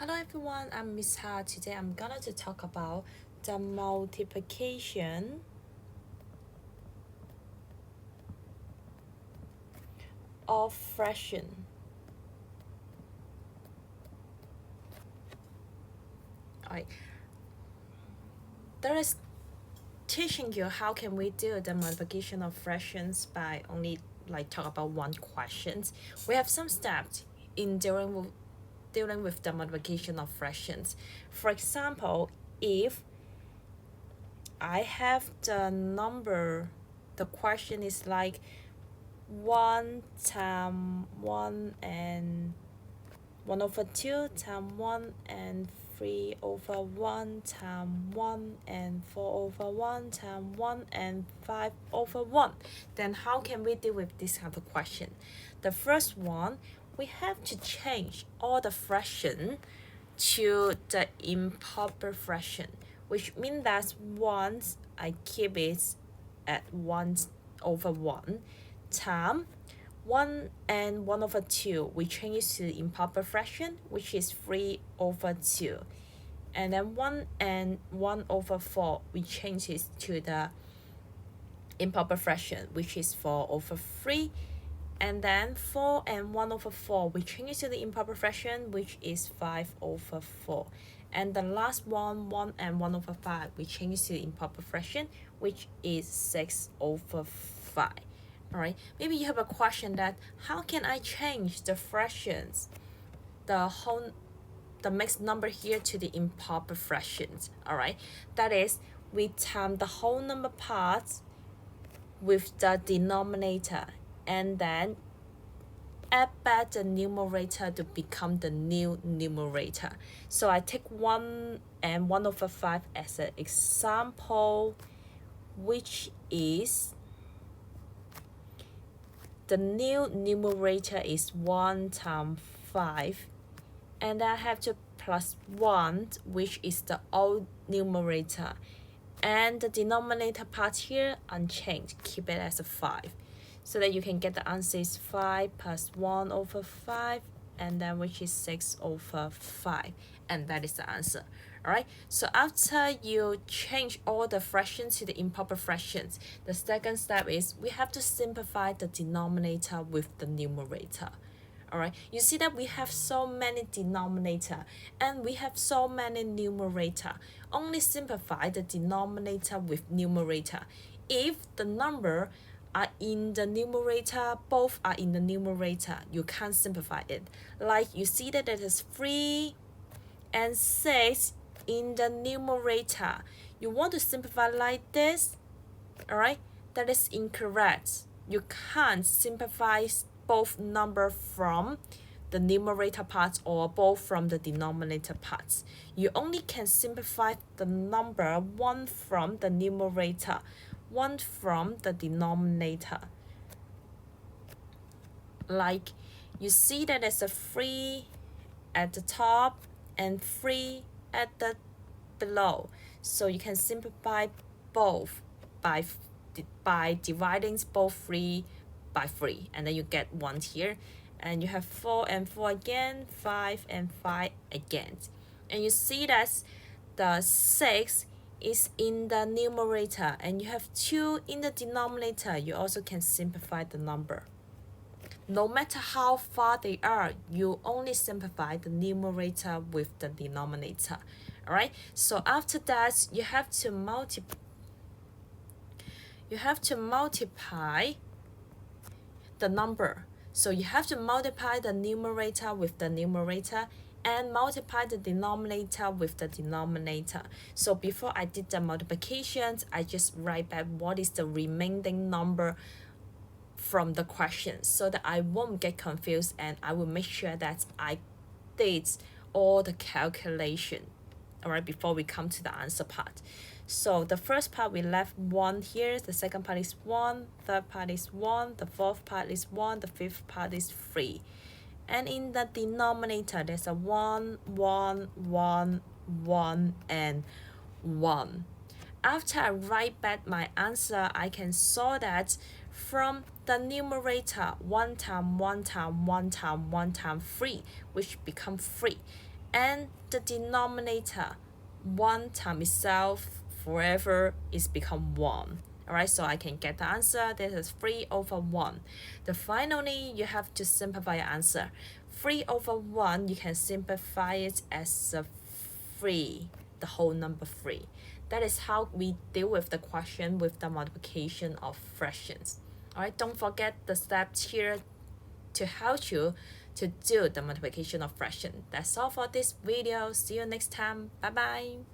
Hello everyone, I'm Miss Ha. Today I'm gonna to talk about the multiplication of fraction. Alright, there is teaching you how can we do the multiplication of fractions by only talk about one questions. We have some steps in dealing with the multiplication of fractions. For example, if I have the number, the question is like 1 times 1 and 1 over 2 times 1 and 3 over 1 times 1 and 4 over 1 times 1 and 5 over 1. Then how can we deal with this kind of question? The first one, we have to change all the fraction to the improper fraction, which means that once I keep it at 1 over 1 time 1 and 1 over 2, we change it to the improper fraction, which is 3 over 2. And then 1 and 1 over 4, we change it to the improper fraction, which is 4 over 3. And then 4 and 1 over 4, we change it to the improper fraction, which is 5 over 4. And the last one, 1 and 1 over 5, we change it to the improper fraction, which is 6 over 5. Alright, maybe you have a question that how can I change the fractions, the mixed number here to the improper fractions? Alright, that is, we time the whole number parts with the denominator and then add back the numerator to become the new numerator. So I take 1 and 1 over 5 as an example, which is the new numerator is 1 times 5, and I have to plus 1, which is the old numerator, and the denominator part here unchanged, keep it as a 5, so that you can get the answer is 5 plus 1 over 5, and then which is 6 over 5, and that is the answer. Alright, so after you change all the fractions to the improper fractions, the second step is we have to simplify the denominator with the numerator. Alright, you see that we have so many denominator and we have so many numerator. Only simplify the denominator with numerator. If the number are in the numerator, both are in the numerator, you can't simplify it. Like you see that it is 3 and 6 in the numerator. You want to simplify like this, alright? That is incorrect. You can't simplify both number from the numerator parts or both from the denominator parts. You only can simplify the number one from the numerator, one from the denominator. Like you see that there's a 3 at the top and 3 at the below, so you can simplify both by dividing both 3 by 3, and then you get 1 here, and you have 4 and 4 again, 5 and 5 again, and you see that the 6 is in the numerator and you have 2 in the denominator. You also can simplify the number. No matter how far they are, you only simplify the numerator with the denominator. Alright, so after that you have to multiply the number. So you have to multiply the numerator with the numerator and multiply the denominator with the denominator. So before I did the multiplications, I just write back what is the remaining number from the question so that I won't get confused, and I will make sure that I did all the calculation, alright, before we come to the answer part. So the first part we left 1 here, the second part is 1, third part is 1, the fourth part is 1, the fifth part is 3. And in the denominator there's a 1, 1, 1, 1, and 1. After I write back my answer, I can saw that from the numerator 1 times 1 times 1 times 1 times 3, which become 3. and the denominator 1 times itself forever is become 1. Alright, so I can get the answer. This is 3 over 1. The finally, you have to simplify your answer. 3 over 1, you can simplify it as a 3, the whole number 3. That is how we deal with the question with the multiplication of fractions. Alright, don't forget the steps here to help you to do the multiplication of fraction. That's all for this video. See you next time. Bye bye.